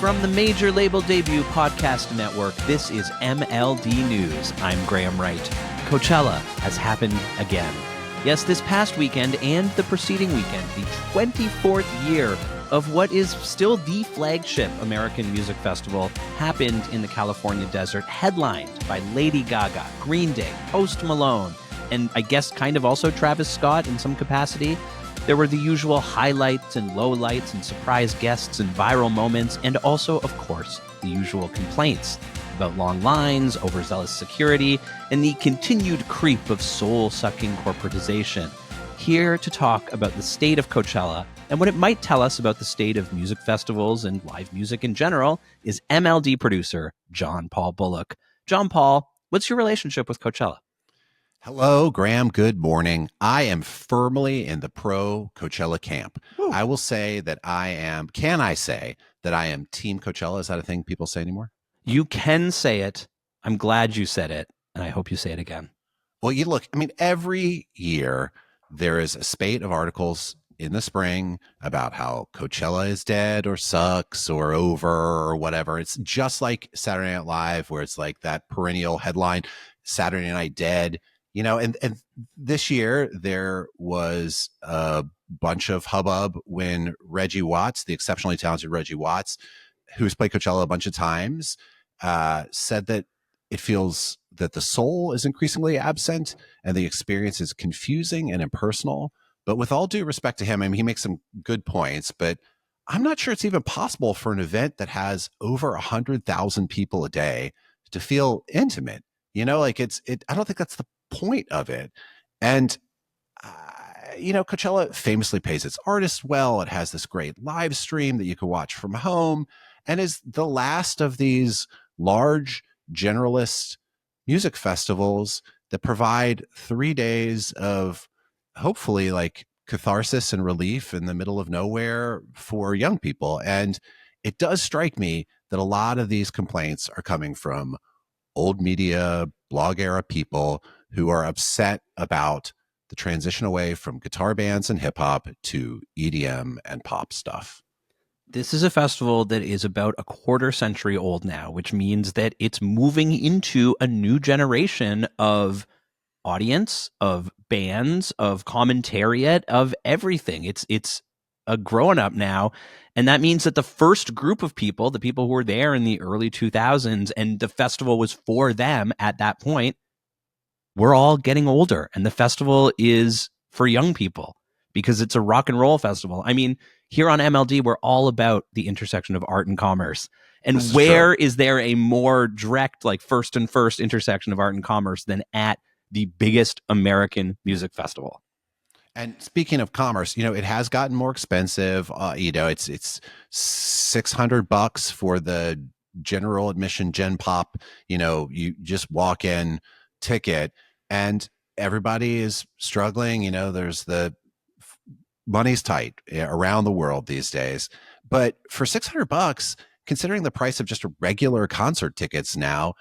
From the Major Label Debut Podcast Network, this is MLD News. I'm Graham Wright. Coachella has happened again. Yes, this past weekend and the preceding weekend, the 24th year of what is still the flagship American music festival, happened in the California desert, headlined by Lady Gaga, Green Day, Post Malone, and I guess kind of also Travis Scott in some capacity. There were the usual highlights and lowlights and surprise guests and viral moments, and also, of course, the usual complaints about long lines, overzealous security, and the continued creep of soul-sucking corporatization. Here to talk about the state of Coachella and what it might tell us about the state of music festivals and live music in general is MLD producer John Paul Bullock. John Paul, what's your relationship with Coachella? Hello, Graham. Good morning. I am firmly in the pro Coachella camp. Ooh. I will say that can I say that I am team Coachella? Is that a thing people say anymore? You can say it. I'm glad you said it, and I hope you say it again. Well, every year there is a spate of articles in the spring about how Coachella is dead or sucks or over or whatever. It's just like Saturday Night Live, where it's like that perennial headline, Saturday Night Dead. And this year there was a bunch of hubbub when Reggie Watts, the exceptionally talented Reggie Watts, who's played Coachella a bunch of times, said that it feels that the soul is increasingly absent and the experience is confusing and impersonal. But with all due respect to him, he makes some good points, but I'm not sure it's even possible for an event that has over 100,000 people a day to feel intimate. I don't think that's the point of it. And Coachella famously pays its artists well. It has this great live stream that you can watch from home, and is the last of these large generalist music festivals that provide 3 days of hopefully like catharsis and relief in the middle of nowhere for young people. And it does strike me that a lot of these complaints are coming from old media, blog era people who are upset about the transition away from guitar bands and hip hop to EDM and pop stuff. This is a festival that is about a quarter century old now, which means that it's moving into a new generation of audience, of bands, of commentariat, of everything. It's a growing up now. And that means that the first group of people, the people who were there in the early 2000s, and the festival was for them at that point, we're all getting older. And the festival is for young people because it's a rock and roll festival. Here on MLD, we're all about the intersection of art and commerce. And where is there a more direct, like first intersection of art and commerce than at the biggest American music festival? And speaking of commerce, it has gotten more expensive. It's $600 for the general admission Gen Pop. You just walk in ticket, and everybody is struggling. There's the money's tight around the world these days. But for $600, considering the price of just regular concert tickets now,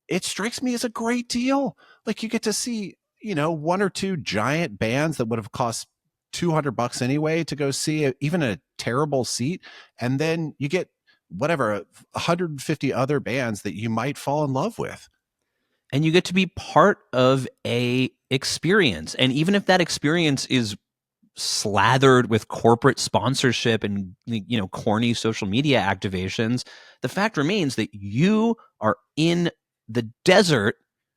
it strikes me as a great deal. Like, you get to see one or two giant bands that would have cost $200 anyway to go see, even a terrible seat. And then you get 150 other bands that you might fall in love with. And you get to be part of a experience. And even if that experience is slathered with corporate sponsorship and, corny social media activations, the fact remains that you are in the desert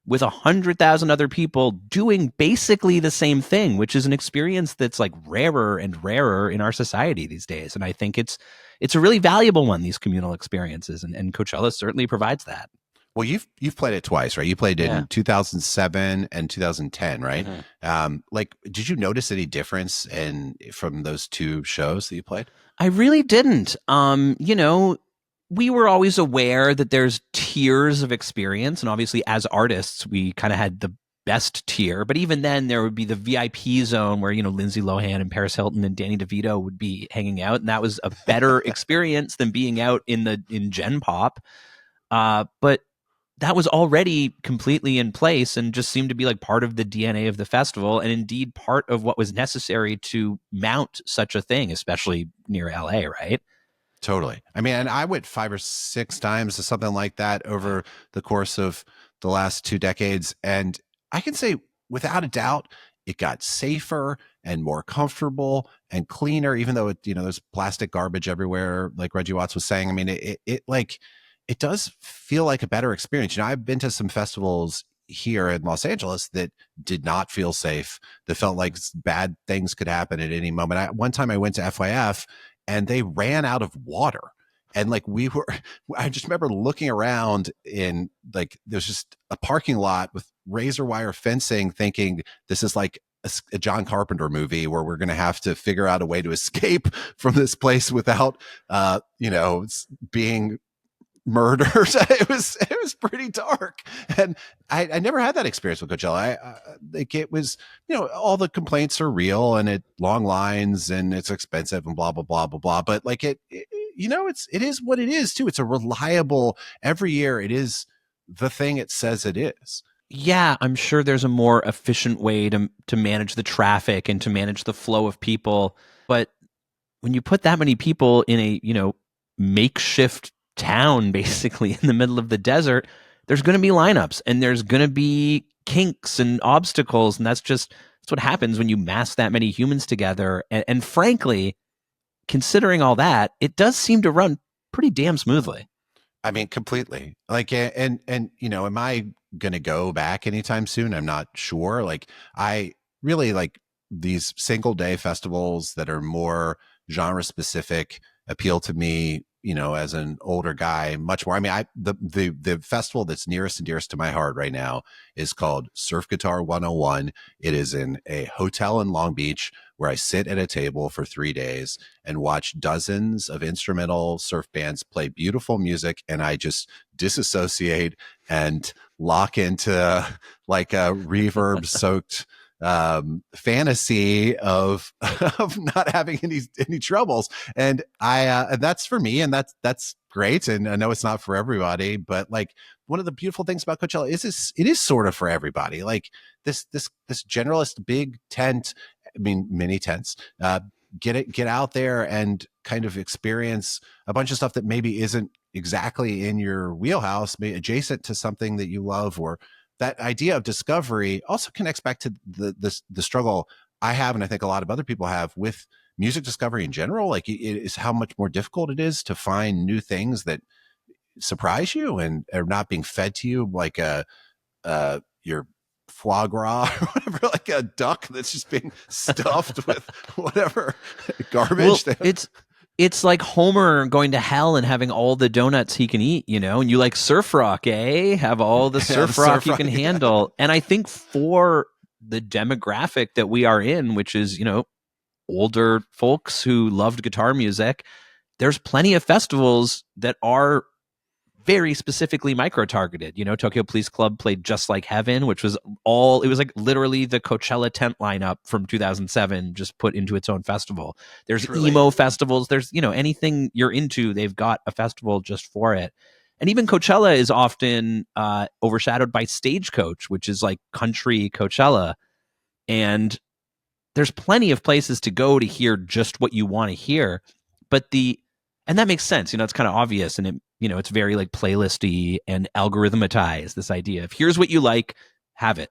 with 100,000 other people doing basically the same thing, which is an experience that's like rarer and rarer in our society these days. And I think it's a really valuable one, these communal experiences, and Coachella certainly provides that. Well, you've played it twice, right? You played it in 2007 and 2010, right? Mm-hmm. Did you notice any difference from those two shows that you played? I really didn't. We were always aware that there's tiers of experience. And obviously, as artists, we kind of had the best tier. But even then, there would be the VIP zone where, Lindsay Lohan and Paris Hilton and Danny DeVito would be hanging out. And that was a better experience than being out in Gen Pop. But that was already completely in place and just seemed to be like part of the DNA of the festival, and indeed part of what was necessary to mount such a thing, especially near LA, right? Totally. I mean, and I went 5 or 6 times or something like that over the course of the last 2 decades. And I can say without a doubt, it got safer and more comfortable and cleaner, even though there's plastic garbage everywhere, like Reggie Watts was saying. I mean, it does feel like a better experience. I've been to some festivals here in Los Angeles that did not feel safe, that felt like bad things could happen at any moment. One time I went to FYF and they ran out of water. And like I just remember looking around in like, there's just a parking lot with razor wire fencing, thinking this is like a John Carpenter movie where we're going to have to figure out a way to escape from this place without, being murdered. It was pretty dark, and I never had that experience with Coachella. Like it was, all the complaints are real, and long lines, and it's expensive, and blah blah blah blah blah. But like it is what it is too. It's a reliable, every year it is the thing it says it is. Yeah, I'm sure there's a more efficient way to manage the traffic and to manage the flow of people. But when you put that many people in a, makeshift town basically in the middle of the desert, there's going to be lineups and there's going to be kinks and obstacles. And that's what happens when you mass that many humans together. And frankly, considering all that, it does seem to run pretty damn smoothly. I mean, completely. Like, and am I going to go back anytime soon? I'm not sure. Like, I really like these single day festivals that are more genre specific appeal to me, as an older guy, much more. I mean, the festival that's nearest and dearest to my heart right now is called Surf Guitar 101. It is in a hotel in Long Beach where I sit at a table for 3 days and watch dozens of instrumental surf bands play beautiful music. And I just disassociate and lock into like a reverb soaked fantasy of not having any troubles. And that's for me, and that's great. And I know it's not for everybody, but like one of the beautiful things about Coachella is it is sort of for everybody. Like this generalist big tent, I mean mini tents, get out there and kind of experience a bunch of stuff that maybe isn't exactly in your wheelhouse, maybe adjacent to something that you love. Or that idea of discovery also connects back to the struggle I have, and I think a lot of other people have, with music discovery in general. Like it is how much more difficult it is to find new things that surprise you and are not being fed to you like your foie gras or whatever, like a duck that's just being stuffed with whatever garbage. Well, it's like Homer going to hell and having all the donuts he can eat, and you like surf rock, eh? Have all the surf rock you can handle. And I think for the demographic that we are in, which is, older folks who loved guitar music, there's plenty of festivals that are very specifically micro-targeted. Tokyo Police Club played Just Like Heaven, which was it was like literally the Coachella tent lineup from 2007 just put into its own festival. There's emo festivals. There's, anything you're into, they've got a festival just for it. And even Coachella is often overshadowed by Stagecoach, which is like country Coachella. And there's plenty of places to go to hear just what you want to hear. And that makes sense. It's kind of obvious, and it's very like playlisty and algorithmatized, this idea of here's what you like, have it.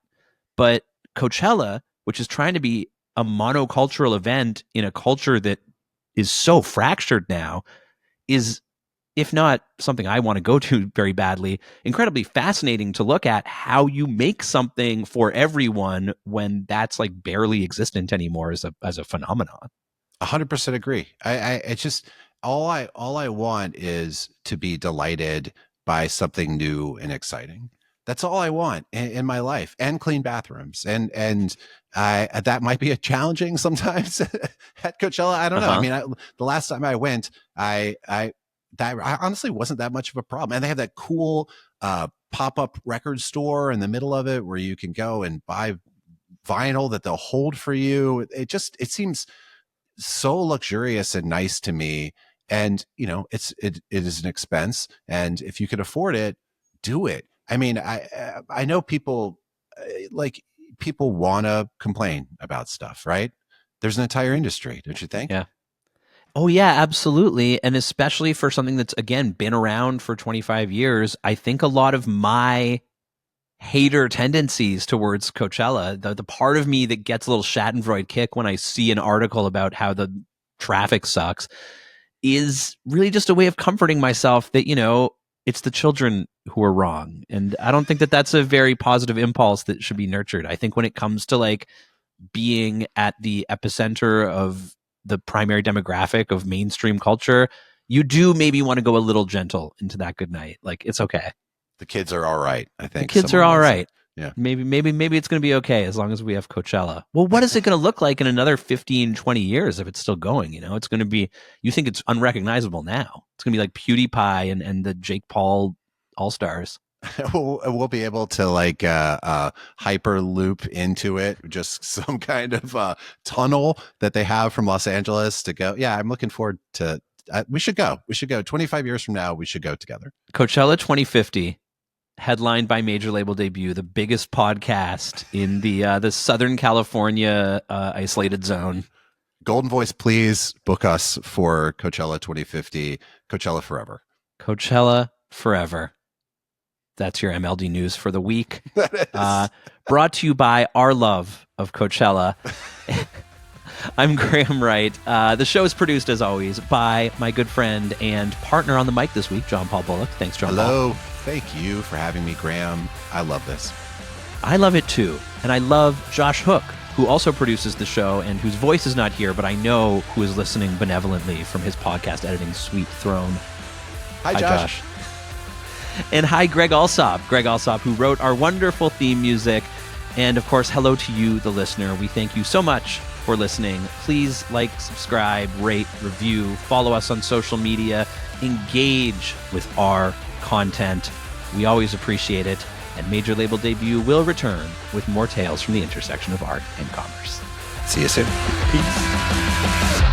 But Coachella, which is trying to be a monocultural event in a culture that is so fractured now, is, if not something I want to go to very badly, incredibly fascinating to look at how you make something for everyone when that's like barely existent anymore as a phenomenon. 100% agree. I just, all I want is to be delighted by something new and exciting. That's all I want in my life, and clean bathrooms. And that might be a challenging sometimes at Coachella. I don't know. I mean, the last time I went, I honestly wasn't that much of a problem. And they have that cool pop-up record store in the middle of it where you can go and buy vinyl that they'll hold for you. It seems so luxurious and nice to me. And it is an expense, and if you can afford it, do it. I mean, I know people want to complain about stuff, right? There's an entire industry, don't you think? Yeah. Oh, yeah, absolutely. And especially for something that's, again, been around for 25 years, I think a lot of my hater tendencies towards Coachella, the part of me that gets a little Schadenfreude kick when I see an article about how the traffic sucks, is really just a way of comforting myself that, it's the children who are wrong. And I don't think that that's a very positive impulse that should be nurtured. I think when it comes to like being at the epicenter of the primary demographic of mainstream culture, you do maybe want to go a little gentle into that good night. Like, it's okay. The kids are all right, I think. The kids are all right. Yeah. Maybe it's going to be okay as long as we have Coachella. Well, what is it going to look like in another 15, 20 years if it's still going? It's going to be, you think it's unrecognizable now. It's going to be like PewDiePie and the Jake Paul All-Stars. We'll be able to like hyper loop into it, just some kind of tunnel that they have from Los Angeles to go. Yeah, I'm looking forward to. We should go. 25 years from now, we should go together. Coachella 2050, headlined by Major Label Debut, the biggest podcast in the Southern California isolated zone. Golden Voice, please book us for Coachella 2050. Coachella forever. Coachella forever. That's your MLD news for the week. Brought to you by our love of Coachella. I'm Graham Wright. The show is produced, as always, by my good friend and partner on the mic this week, John Paul Bullock. Thanks, John Paul. Hello. Thank you for having me, Graham. I love this. I love it, too. And I love Josh Hook, who also produces the show and whose voice is not here, but I know who is listening benevolently from his podcast editing sweet throne. Hi, Josh. And hi, Greg Alsop, who wrote our wonderful theme music. And of course, hello to you, the listener. We thank you so much for listening. Please like, subscribe, rate, review, follow us on social media, engage with our content. We always appreciate it. And Major Label Debut will return with more tales from the intersection of art and commerce. See you soon. Peace.